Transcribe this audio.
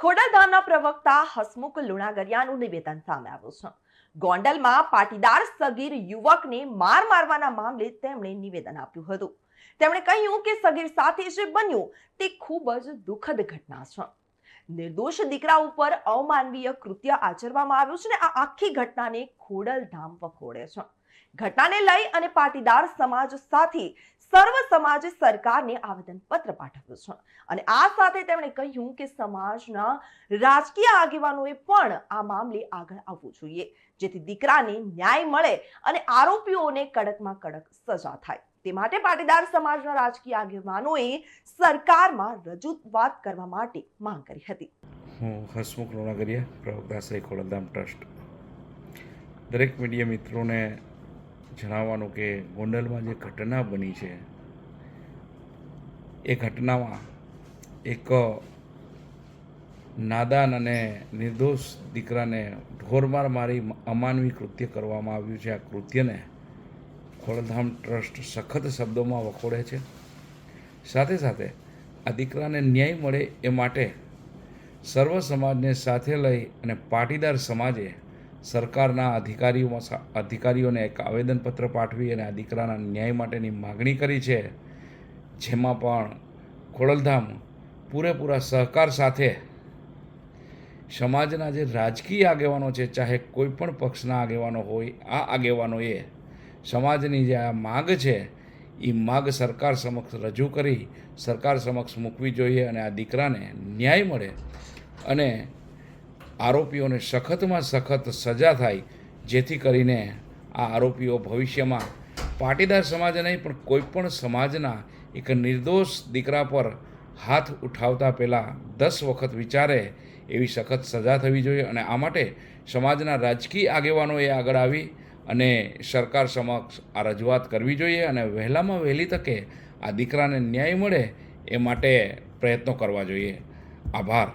ખોડલધામના પ્રવક્તા હસમુખ લુણાગરિયાનું નિવેદન સામે આવ્યું છે. ગોંડલમાં પાટીદાર સગીર યુવકને મારવાના મામલે તેમણે નિવેદન આપ્યું હતું. તેમણે કહ્યું કે સગીર સાથે જે બન્યું તે ખૂબ જ દુઃખદ ઘટના છે. નિર્દોષ દીકરા ઉપર અમાનવીય કૃત્ય આચરવામાં આવ્યું છે ને આ આખી ઘટનાને ખોડલધામ વખોડે છે. ઘટનાને લઈ અને પાટીદાર સમાજ સાથે સર્વ સમાજે સરકારને આવેદનપત્ર પાઠવ્યું છે અને આ સાથે તેમણે કહ્યું કે સમાજના રાજકીય આગેવાનોએ પણ આ મામલે આગળ આવવું જોઈએ, જેથી દીકરાને ન્યાય મળે અને આરોપીઓને કડકમાં કડક સજા થાય. તે માટે પાટીદાર સમાજના રાજકીય આગેવાનોએ સરકારમાં રજૂઆત કરવા માટે માંગ કરી હતી. હું હસમુખ લુણાગરિયા, પ્રવક્તા શ્રી ખોડલધામ ટ્રસ્ટ. દરેક મીડિયા મિત્રોને જણાવવાનું કે ગોંડલમાં જે ઘટના બની છે એ ઘટનામાં એક નાદાન અને નિર્દોષ દીકરાને ઢોરમાર મારી અમાનવી કૃત્ય કરવામાં આવ્યું છે. આ કૃત્યને ખોડલધામ ટ્રસ્ટ સખત શબ્દોમાં વખોડે છે. સાથે સાથે આ દીકરાને ન્યાય મળે એ માટે સર્વ સમાજને સાથે લઈ અને પાટીદાર સમાજે સરકારના અધિકારીઓને એક આવેદનપત્ર પાઠવી અને આ દીકરાના ન્યાય માટેની માગણી કરી છે, જેમાં પણ ખોડલધામ પૂરેપૂરા સહકાર સાથે સમાજના જે રાજકીય આગેવાનો છે, ચાહે કોઈ પણ પક્ષના આગેવાનો હોય, આ આગેવાનોએ સમાજની જે આ માગ છે એ માગ સરકાર સમક્ષ રજૂ કરી સરકાર સમક્ષ મૂકવી જોઈએ અને આ દીકરાને ન્યાય મળે અને આરોપીઓને સખતમાં સખત સજા થાય, જેથી કરીને આ આરોપીઓ ભવિષ્યમાં પાટીદાર સમાજ નહીં પણ કોઈ પણ સમાજના એક નિર્દોષ દીકરા પર હાથ ઉઠાવતા પહેલાં 10 વખત વિચારે એવી સખત સજા થવી જોઈએ અને આ માટે સમાજના રાજકીય આગેવાનોએ આગળ આવી અને સરકાર સમક્ષ આ રજૂઆત કરવી જોઈએ અને વહેલામાં વહેલી તકે આ દીકરાને ન્યાય મળે એ માટે પ્રયત્નો કરવા જોઈએ. આભાર.